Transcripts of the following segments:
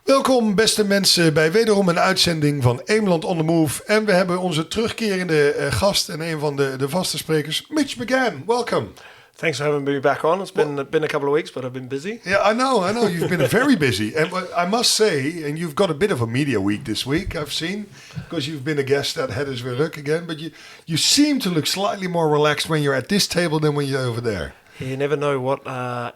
Welkom beste mensen bij wederom een uitzending van Eemland on the Move. En we hebben onze terugkerende gast en een van de vaste sprekers, Mitch McGahan. Welcome. Thanks for having me back on. It's been a couple of weeks, but I've been busy. Yeah, I know. You've been very busy. And I must say, and you've got a bit of a media week this week, I've seen, because you've been a guest at Headers Weer Ruk again. But you seem to look slightly more relaxed when you're at this table than when you're over there. You never know what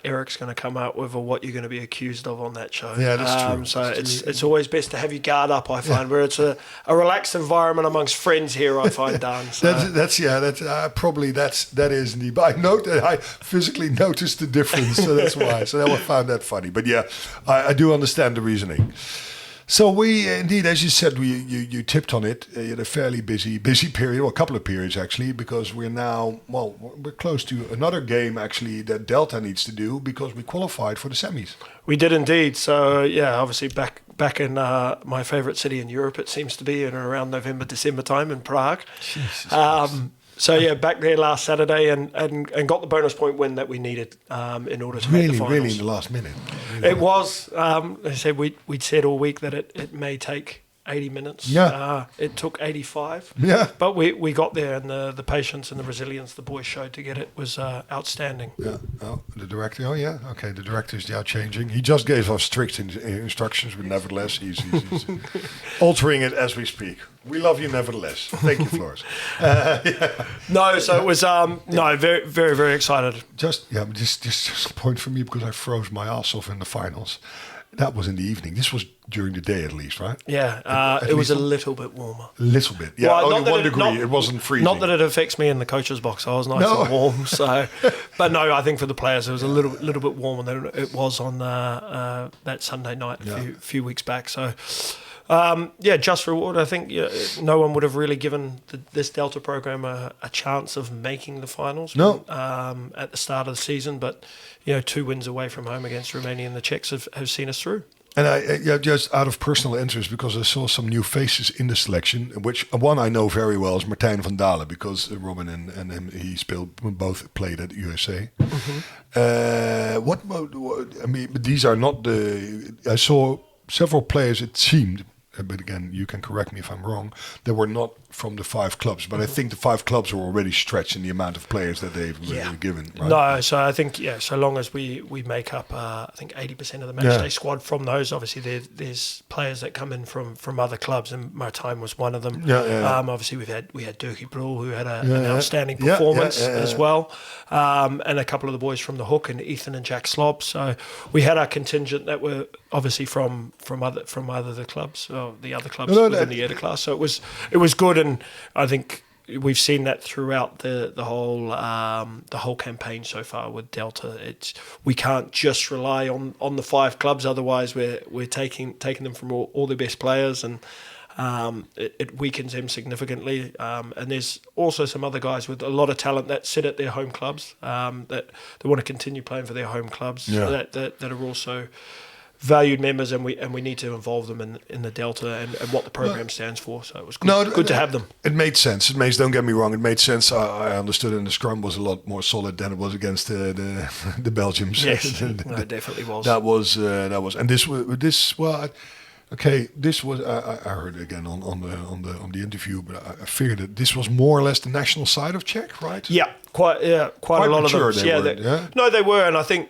Eric's going to come out with or what you're going to be accused of on that show. Yeah, that's true. So it's always best to have your guard up, I find, where it's a relaxed environment amongst friends here, I find, Dan. So. That is indeed. But I physically noticed the difference, so that's why. So I found that funny. But yeah, I do understand the reasoning. So we indeed, as you said, you tipped on it. You had a fairly busy period, well, a couple of periods actually, because we're close to another game actually that Delta needs to do because we qualified for the semis. We did indeed. So yeah, obviously back in my favourite city in Europe, it seems to be, in around November, December time in Prague. So yeah, back there last Saturday and got the bonus point win that we needed in order to make the finals. Really in the last minute. Really. It was. I said we'd said all week that it may take 80 minutes. Yeah. It took 85. Yeah. But we got there, and the patience and the resilience the boys showed to get it was outstanding. Yeah. Oh, the director. Oh yeah. Okay. The director is now changing. He just gave us strict instructions, but nevertheless, he's altering it as we speak. We love you nevertheless. Thank you, Floris. No, so it was very, very, very excited. Just a point for me because I froze my ass off in the finals. That was in the evening. This was during the day at least, right? Yeah, it was a little bit warmer. A little bit, yeah. Well, only 1 degree. It wasn't freezing. Not that it affects me in the coach's box. I was nice and warm. So, but no, I think for the players it was a little bit warmer than it was on that Sunday night a few weeks back. So. Just reward. I think no one would have really given this Delta program a chance of making the finals at the start of the season. But 2 wins away from home against Romania and the Czechs have seen us through. And I just out of personal interest, because I saw some new faces in the selection, which one I know very well is Martijn van Dalen, because Robin and him, both played at USA. Mm-hmm. I mean, these are not I saw several players, it seemed, but again, you can correct me if I'm wrong, they were not from the 5 clubs. But I think the 5 clubs are already stretched in the amount of players that they've given. Right? No, so I think, so long as we make up, I think 80% of the matchday squad from those, obviously there's players that come in from other clubs, and Martijn was one of them. Obviously we had Dirkie Brul, who had an outstanding performance as well, and a couple of the boys from the Hook, and Ethan and Jack Slob. So we had our contingent that were obviously from either the clubs, or the other clubs within the Eerste class. So it was good. And I think we've seen that throughout the whole campaign so far with Delta. We can't just rely on the 5 clubs, otherwise we're taking them from all the best players, and it weakens them significantly. And there's also some other guys with a lot of talent that sit at their home clubs that they want to continue playing for their home clubs that are also valued members, and we need to involve them in the Delta and what the program stands for. So it was good to have them. It made sense. Don't get me wrong. It made sense. I understood, and the scrum was a lot more solid than it was against the Belgians. Yes, it definitely was. That was, and this was. I heard again on the interview, but I figured that this was more or less the national side of Czech, right? Yeah, quite a lot of them. They were, and I think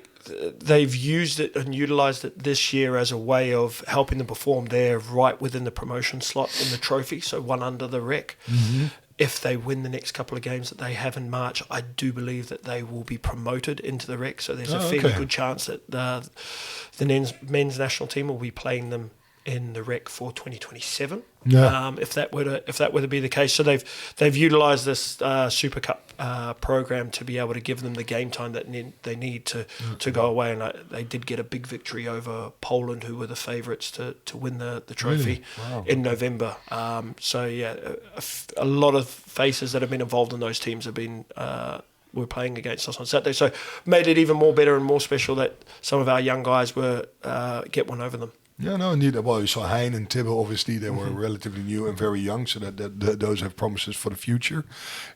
they've used it and utilised it this year as a way of helping them perform there right within the promotion slot in the trophy, so one under the rec. Mm-hmm. If they win the next couple of games that they have in March, I do believe that they will be promoted into the rec, so there's a fairly good chance that the men's national team will be playing them in the rec for 2027. If that were to be the case, so they've utilised this Super Cup program to be able to give them the game time that they need to go away, and they did get a big victory over Poland, who were the favourites to win the trophy in November. A lot of faces that have been involved in those teams have been were playing against us on Saturday, so made it even more better and more special that some of our young guys were get one over them. Yeah, no, indeed. Well, you saw Hein and Tibbe, obviously, they were relatively new and very young, so that those have promises for the future,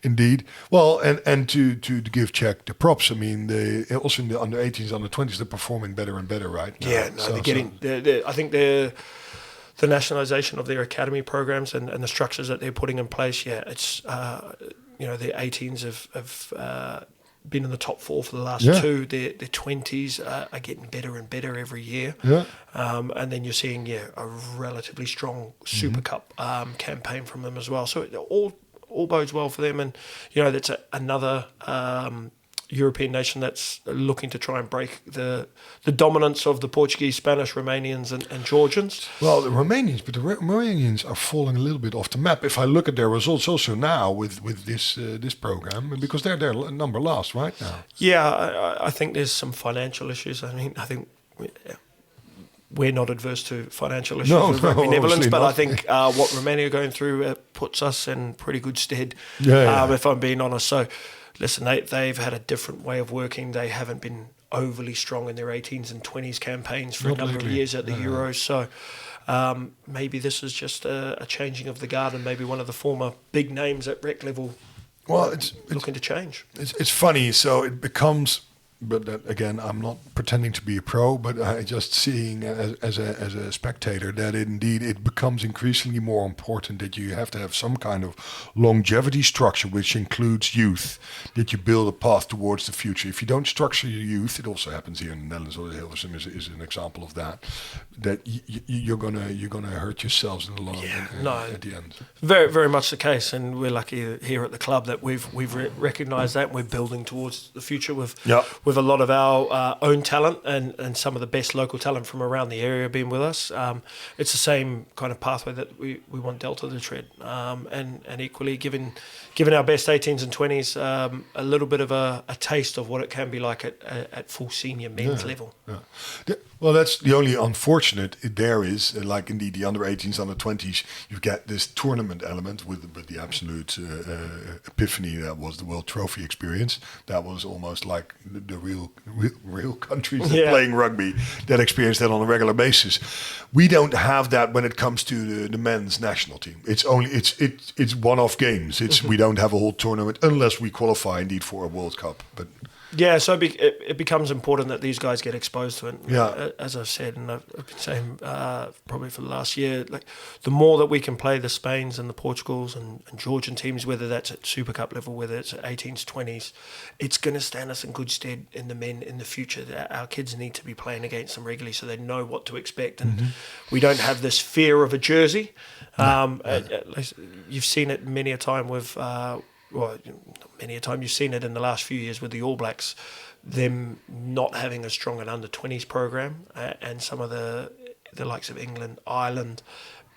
indeed. Well, and to give Czech the props, I mean, they also in the under 18s, under 20s, they're performing better and better, right? Now. Yeah, no, they're getting. I think the nationalisation of their academy programs and the structures that they're putting in place. Yeah, it's their 18s have been in the top 4 for the last 2. Their 20s are getting better and better every year. Yeah. And then you're seeing a relatively strong Super Cup campaign from them as well. So it all bodes well for them, and that's another European nation that's looking to try and break the dominance of the Portuguese, Spanish, Romanians and Georgians. Well, the Romanians, but the Romanians are falling a little bit off the map. If I look at their results also now with this program, because they're number last right now. Yeah, I think there's some financial issues. I mean, I think we're not adverse to financial issues with Rugby Netherlands, but not. I think what Romania are going through puts us in pretty good stead, if I'm being honest. So, listen, they've had a different way of working. They haven't been overly strong in their 18s and 20s campaigns for a number of years at the Euros. So maybe this is just a changing of the guard, and maybe one of the former big names at rec level it's looking to change. It's funny. So it becomes... But that, again, I'm not pretending to be a pro, but I just seeing as a spectator that it becomes increasingly more important that you have to have some kind of longevity structure, which includes youth, that you build a path towards the future. If you don't structure your youth, it also happens here in the Netherlands, or Hilversum is an example of that. That you're gonna hurt yourselves in the long at the end. Very very much the case, and we're lucky here at the club that we've recognised that, and we're building towards the future with a lot of our own talent and some of the best local talent from around the area being with us. It's the same kind of pathway that we want Delta to tread, and equally giving our best 18s and 20s a little bit of a taste of what it can be like at full senior men's level. Yeah. Well, that's the only unfortunate there is, like indeed the under 18s, under 20s, you get this tournament element with the absolute epiphany that was the World Trophy experience. That was almost like the real countries that playing rugby that experience that on a regular basis. We don't have that when it comes to the men's national team. It's only it's one-off games. We don't have a whole tournament unless we qualify indeed for a World Cup, but. Yeah, so it becomes important that these guys get exposed to it. Yeah. As I've said, and I've been saying probably for the last year, like the more that we can play the Spains and the Portugals and Georgian teams, whether that's at Super Cup level, whether it's at 18s, 20s, it's going to stand us in good stead in the men in the future. Our kids need to be playing against them regularly so they know what to expect, and we don't have this fear of a jersey. You've seen it many a time with... many a time you've seen it in the last few years with the All Blacks, them not having a strong and under-20s program, and some of the likes of England, Ireland,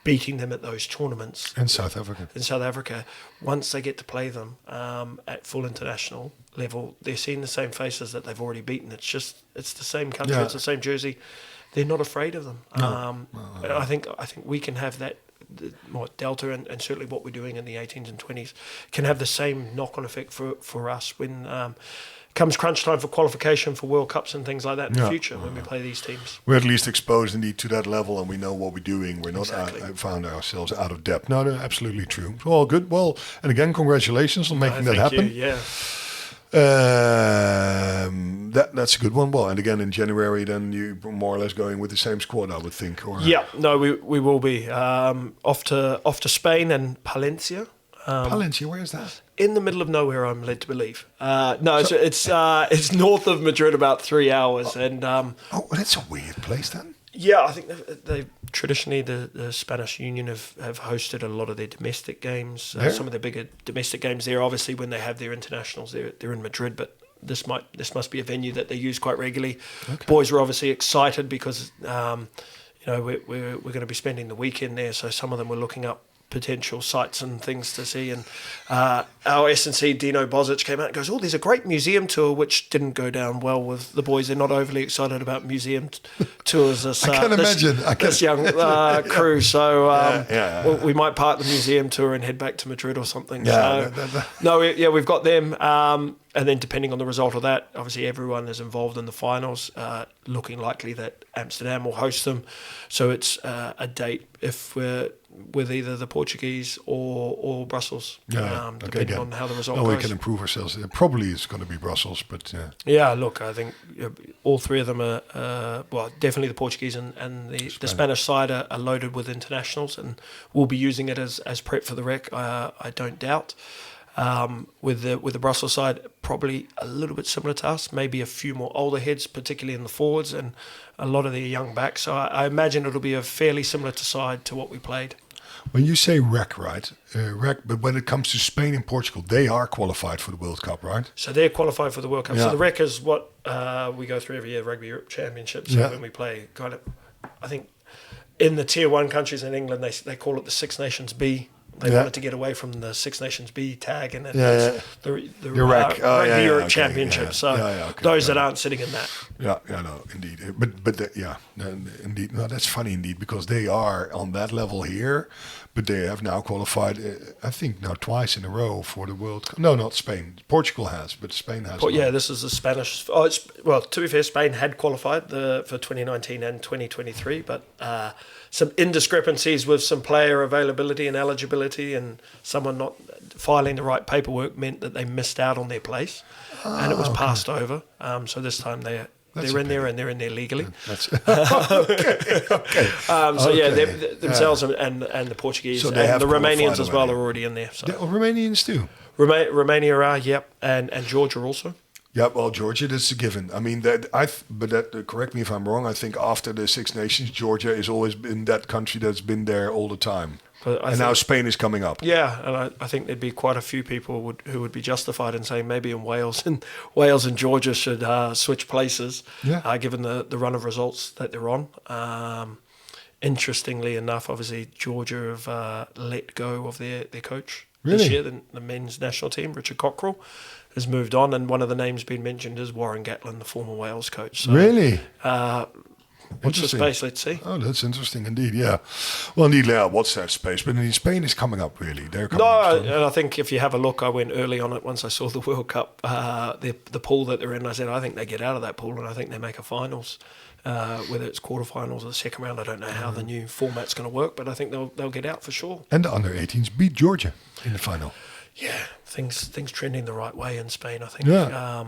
beating them at those tournaments. And South Africa. Once they get to play them at full international level, they're seeing the same faces that they've already beaten. It's the same country, it's the same jersey. They're not afraid of them. I think we can have that. Delta and certainly what we're doing in the 18s and 20s can have the same knock-on effect for us when comes crunch time for qualification for World Cups and things like that in the future when we play these teams. We're at least exposed indeed to that level, and we know what we're doing. We're not found ourselves out of depth. No, absolutely true. All good. Well, and again, congratulations on making that happen. That's a good one. Well, and again in January, then you more or less going with the same squad, I would think. Or we will be off to Spain and Palencia. Palencia, where is that? In the middle of nowhere, I'm led to believe. It's north of Madrid, about 3 hours, and that's a weird place then. Yeah, I think they traditionally the Spanish Union have hosted a lot of their domestic games. Some of the bigger domestic games there. Obviously, when they have their internationals, they're in Madrid. But this must be a venue that they use quite regularly. Okay. Boys were obviously excited because we're going to be spending the weekend there. So some of them were looking up potential sites and things to see. And our S&C, Dino Bozic, came out and goes, "Oh, there's a great museum tour," which didn't go down well with the boys. They're not overly excited about museum tours. This, I can imagine. This young crew. So we might park the museum tour and head back to Madrid or something. Yeah, so, we've got them. And then depending on the result of that, obviously everyone is involved in the finals, looking likely that Amsterdam will host them. So it's a date if we're with either the Portuguese or Brussels, depending on how the result goes. We can improve ourselves. Probably it's going to be Brussels, but... Yeah, look, I think all three of them are, definitely the Portuguese and the Spanish side are loaded with internationals, and we'll be using it as prep for the rec, I don't doubt. With the Brussels side, probably a little bit similar to us, maybe a few more older heads, particularly in the forwards, and a lot of their young backs. So I imagine it'll be a fairly similar side to what we played. When you say rec, right? But when it comes to Spain and Portugal, they are qualified for the World Cup, right? So they're qualified for the World Cup. Yeah. So the rec is what we go through every year, Rugby Europe Championships. So when we play, kind of, I think in the Tier 1 countries in England, they call it the Six Nations B. They wanted to get away from the Six Nations B tag, and the Rugby Europe Championship. Yeah. So those that aren't sitting in that. No, indeed. Indeed. No, that's funny indeed, because they are on that level here, but they have now qualified, I think now twice in a row for the World Cup. No, not Spain. Portugal has, but Spain has. This is the Spanish. To be fair, Spain had qualified for 2019 and 2023, but some indiscrepancies with some player availability and eligibility, and someone not filing the right paperwork meant that they missed out on their place, and it was passed over. So this time they're in there, and they're in there legally. Themselves and the Portuguese, so and the Romanians as well are already in there. So. Romanians too. Romania are, and Georgia also. Yeah, well, Georgia, that's a given. I mean, correct me if I'm wrong. I think after the Six Nations, Georgia has always been that country that's been there all the time. Now Spain is coming up. Yeah, and I think there'd be quite a few people who would be justified in saying maybe in Wales and Georgia should switch places, given the run of results that they're on. Interestingly enough, obviously Georgia have let go of their coach this year. The men's national team, Richard Cockrell, has moved on, and one of the names being mentioned is Warren Gatland, the former Wales coach. So, really? What's the space? Let's see. Oh, that's interesting indeed. Yeah. Well, indeed, what's that space? But Spain is coming up, really. They're coming up. And I think if you have a look, I went early on it once I saw the World Cup, the pool that they're in. I said, I think they get out of that pool, and I think they make a finals. Whether it's quarterfinals or the second round, I don't know how the new format's going to work, but I think they'll get out for sure. And the under-18s beat Georgia in the final. Yeah, things trending the right way in Spain, I think. Yeah.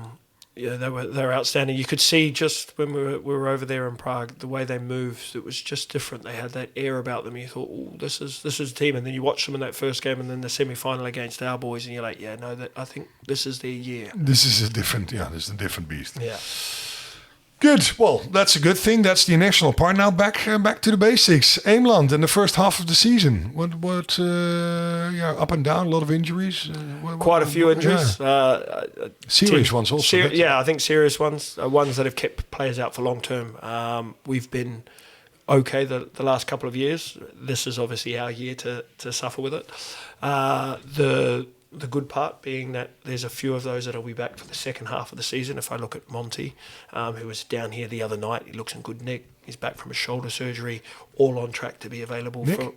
They were outstanding. You could see just when we were over there in Prague, the way they moved, it was just different. They had that air about them. You thought, oh, this is a team. And then you watch them in that first game, and then the semi-final against our boys, and you're like, I think this is their year. This is a different beast. Yeah. Good. Well, that's a good thing. That's the national part. Now back to the basics. Eemland in the first half of the season. What? Up and down. A lot of injuries. Quite a few injuries. Yeah. Serious ones also. I think serious ones. Ones that have kept players out for long term. We've been okay the last couple of years. This is obviously our year to suffer with it. The good part being that there's a few of those that will be back for the second half of the season. If I look at Monty, who was down here the other night, he looks in good nick. He's back from a shoulder surgery, all on track to be available for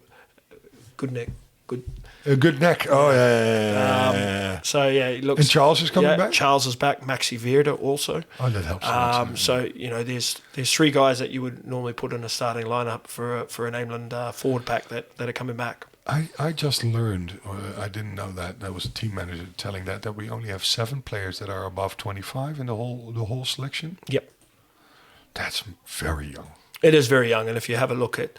good neck. Good neck. Oh, yeah. So, he looks... And Charles is coming back? Charles is back. Maxi Verda also. Oh, that helps. So, there's three guys that you would normally put in a starting lineup for an Eemland forward pack that are coming back. I just learned, I didn't know that. There was a team manager telling that we only have 7 players that are above 25 in the whole selection. Yep. That's very young. It is very young, and if you have a look at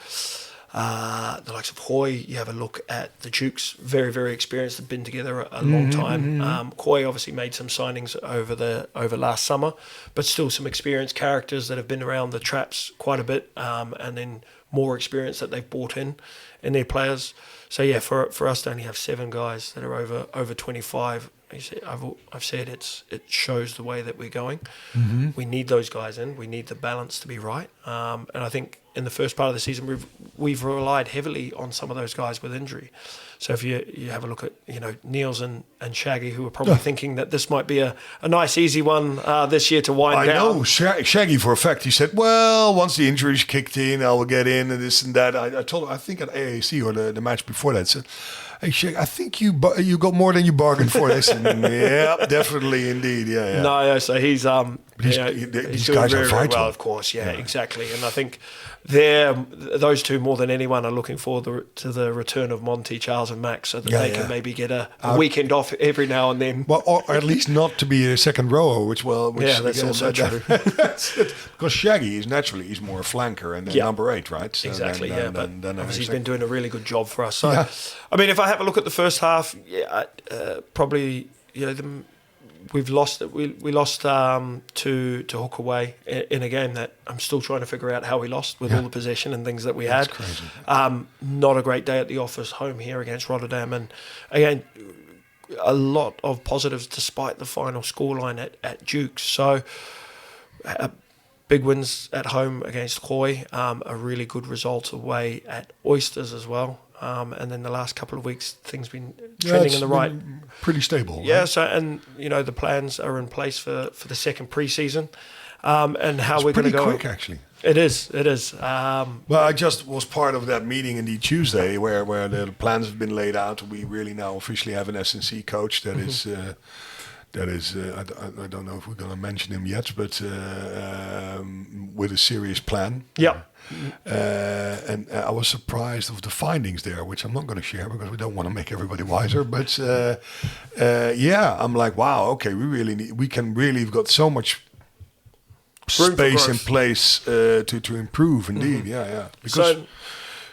the likes of Hoy, you have a look at the Dukes, very, very experienced, have been together a long time. Hoy obviously made some signings over last summer, but still some experienced characters that have been around the traps quite a bit, and then more experience that they've brought in their players. So for us to only have 7 guys that are over 25, I've said it shows the way that we're going. Mm-hmm. We need those guys in. We need the balance to be right. And I think in the first part of the season, we've relied heavily on some of those guys with injury. So if you have a look at Niels and Shaggy, who are probably thinking that this might be a nice easy one this year to wind down. I know Shaggy for a fact. He said, "Well, once the injuries kicked in, I will get in and this and that." I told him, I think at AAC or the match before that, said, "Hey, Shaggy, I think you got more than you bargained for." They said, "Yeah, definitely, indeed, yeah." No, so he's these doing guys very, are very vital. well, of course. Yeah, exactly. And I think those two more than anyone are looking forward to the return of Monty, Charles, and Max, so that they can maybe get a weekend off every now and then. Well, or at least not to be a second rower, which that's also true. That's it. Because Shaggy he's more a flanker and number 8, right? So exactly. But obviously he's been doing a really good job for us. So, I mean, if I have a look at the first half, probably we've lost. We lost to Hook away in a game that I'm still trying to figure out how we lost with all the possession and things that we had. Crazy. Not a great day at the office, home here against Rotterdam, and again a lot of positives despite the final scoreline at Duke's. So big wins at home against Gooi, a really good result away at Oysters as well. And then the last couple of weeks, things been trending in the right. Pretty stable. Yeah. Right? So, and the plans are in place for the second pre-season, and how we're going to go. Pretty quick, actually. It is. Well, I just was part of that meeting indeed Tuesday, where the plans have been laid out. We really now officially have an SNC coach that is. I don't know if we're going to mention him yet, but with a serious plan. Yeah. And I was surprised of the findings there, which I'm not going to share because we don't want to make everybody wiser. But I'm like, wow, okay, we've got so much space in place to improve. Indeed, yeah. Because,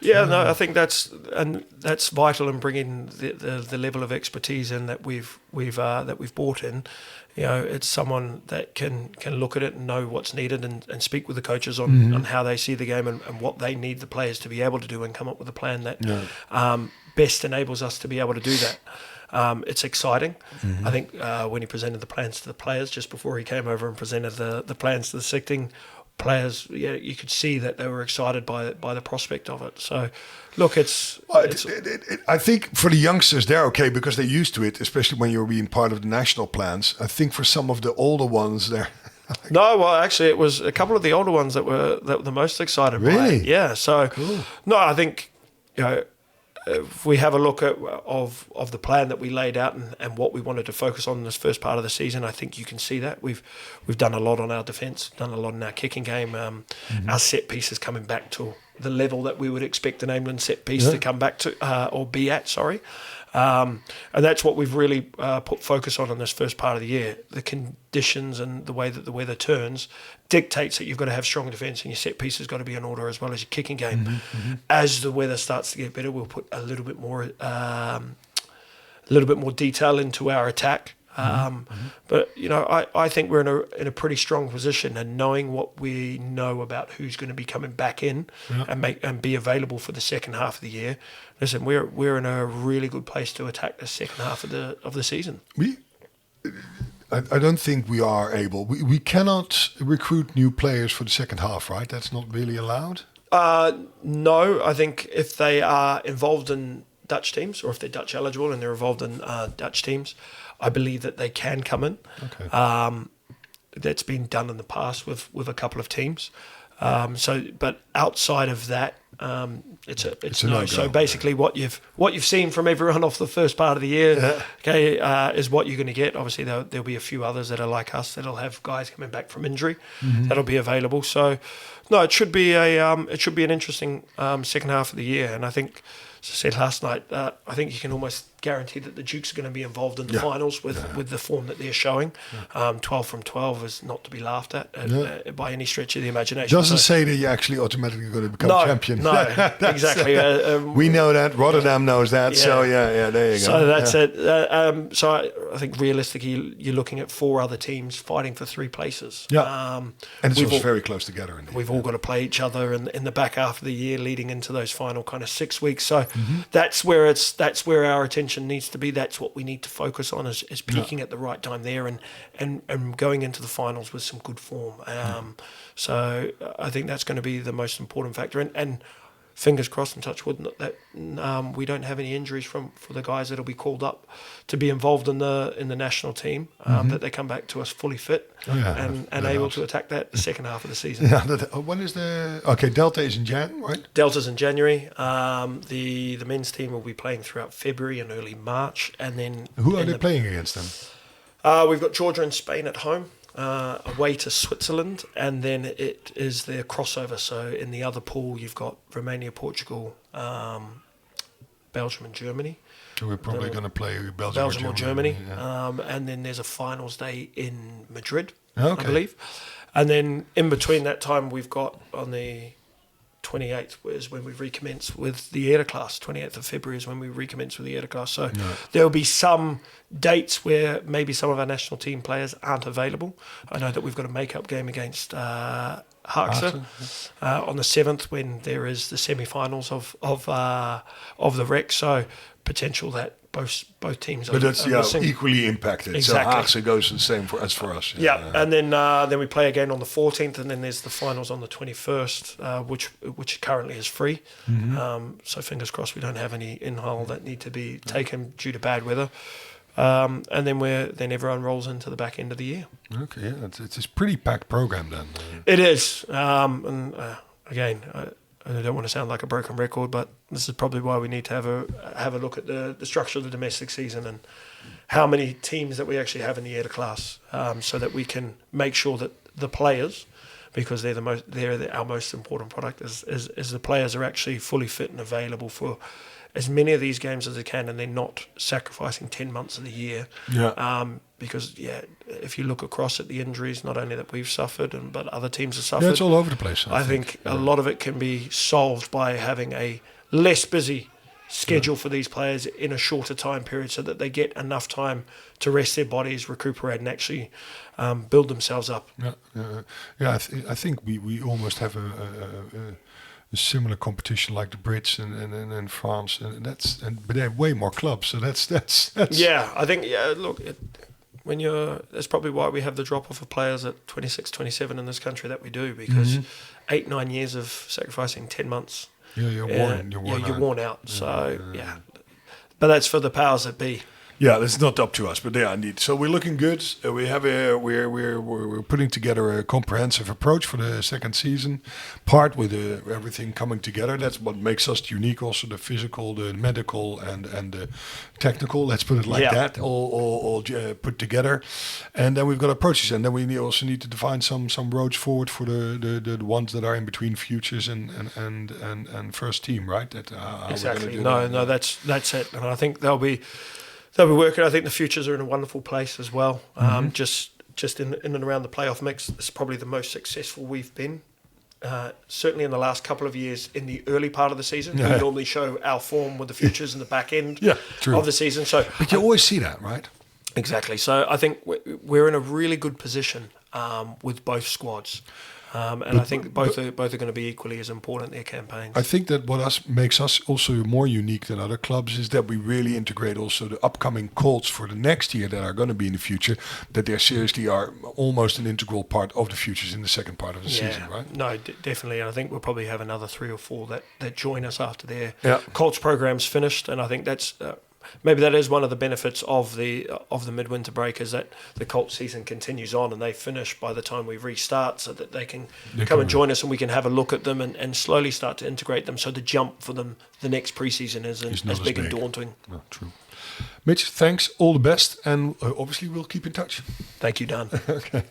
I think that's vital in bringing the level of expertise in that we've brought in. It's someone that can look at it and know what's needed and speak with the coaches on how they see the game and what they need the players to be able to do and come up with a plan that best enables us to be able to do that. It's exciting. I think when he presented the plans to the players just before he came over and presented the plans to the sitting players, you could see that they were excited by the prospect of it. So, look, I think for the youngsters, they're okay because they're used to it, especially when you're being part of the national plans. I think for some of the older ones, they're... No, well, actually, it was a couple of the older ones that were the most excited by it. Really? Yeah, so... Cool. No, I think, if we have a look at of the plan that we laid out and what we wanted to focus on in this first part of the season, I think you can see that we've done a lot on our defence, done a lot in our kicking game. Our set pieces coming back to the level that we would expect an Eemland set piece to come back to or be at. Sorry. And that's what we've really put focus on in this first part of the year. The conditions and the way that the weather turns dictates that you've got to have strong defence and your set piece has got to be in order as well as your kicking game. As the weather starts to get better, we'll put a little bit more detail into our attack. But I think we're in a pretty strong position, and knowing what we know about who's going to be coming back in and be available for the second half of the year. Listen, we're in a really good place to attack the second half of the season. I don't think we are able. We cannot recruit new players for the second half, right? That's not really allowed. No, I think if they are involved in Dutch teams, or if they're Dutch eligible and they're involved in Dutch teams, I believe that they can come in. Okay. That's been done in the past with a couple of teams. But outside of that, it's a no. So basically, what you've seen from everyone off the first part of the year, is what you're going to get. Obviously, there'll be a few others that are like us that'll have guys coming back from injury that'll be available. So, no, it should be an interesting second half of the year, and I think. As I said last night, I think you can almost guarantee that the Dukes are going to be involved in the finals with the form that they're showing. 12 from 12 is not to be laughed at by any stretch of the imagination. Doesn't say that you're actually automatically going to become champion. No, exactly. We know that. Rotterdam knows that. So, there you go. So that's it. So I think realistically, you're looking at 4 other teams fighting for 3 places. Yeah. And it's very close together. Indeed. We've all got to play each other in the back half of the year leading into those final kind of 6 weeks. So that's where our attention needs to be. That's what we need to focus on is peaking at the right time there and going into the finals with some good form. So I think that's going to be the most important factor. And fingers crossed and touch wood that we don't have any injuries for the guys that'll be called up to be involved in the national team, that they come back to us fully fit and able to attack that second half of the season. When is Delta is in Jan, right? Delta's in January. The men's team will be playing throughout February and early March, and then who are they playing against them? We've got Georgia and Spain at home. Away to Switzerland, and then it is their crossover. So in the other pool, you've got Romania, Portugal, Belgium and Germany. So we're probably going to play Belgium or Germany. And then there's a finals day in Madrid, I believe. And then in between that time, we've got on the 28th is when we recommence with the eerste class. 28th of February is when we recommence with the eerste class. So there will be some dates where maybe some of our national team players aren't available. I know that we've got a make-up game against Harkse on the 7th when there is the semi-finals of the rec. So potential that both teams but that's equally impacted. Exactly. So Harkse goes the same for us. And then we play again on the 14th, and then there's the finals on the 21st, which currently is free. So fingers crossed we don't have any in-hull that need to be taken due to bad weather. And then everyone rolls into the back end of the year. Okay, it's a pretty packed program then. It is, and again, I don't want to sound like a broken record, but this is probably why we need to have a look at the structure of the domestic season and how many teams that we actually have in the eerste class, so that we can make sure that the players, because they're our most important product, is the players are actually fully fit and available for as many of these games as they can, and they're not sacrificing 10 months of the year. Because if you look across at the injuries, not only that we've suffered, but other teams have suffered. Yeah, it's all over the place. I think a lot of it can be solved by having a less busy schedule for these players in a shorter time period, so that they get enough time to rest their bodies, recuperate, and actually build themselves up. I think we almost have a similar competition like the Brits and France, but they have way more clubs. So that's. I think look. That's probably why we have the drop off of players at 26, 27 in this country that we do, because 8-9 years of sacrificing 10 months. You're worn out. So but that's for the powers that be. Yeah, it's not up to us, but indeed. So we're looking good. We're putting together a comprehensive approach for the second season, part with everything coming together. That's what makes us unique. Also, the physical, the medical, and the technical. Let's put it like that. All put together, and then we've got approaches, and then we also need to define some roads forward for the ones that are in between futures and first team, right? Exactly. No, that's it, and I think they'll be working. I think the futures are in a wonderful place as well. Just in and around the playoff mix, it's probably the most successful we've been. Certainly in the last couple of years in the early part of the season. We normally show our form with the futures in the back end of the season. So, but you always see that, right? Exactly. So I think we're in a really good position with both squads. I think both are going to be equally as important, their campaigns. I think that what makes us also more unique than other clubs is that we really integrate also the upcoming calls for the next year that are going to be in the future, that they seriously are almost an integral part of the futures in the second part of the season, right? No, definitely. And I think we'll probably have another 3 or 4 that join us after their Colts program's finished. And I think that's... maybe that is one of the benefits of the midwinter break, is that the Colts season continues on and they finish by the time we restart, so that they can come and join us and we can have a look at them and slowly start to integrate them, so the jump for them the next preseason isn't as big and daunting. No, true. Mitch, thanks, all the best, and obviously we'll keep in touch. Thank you, Dan. Okay.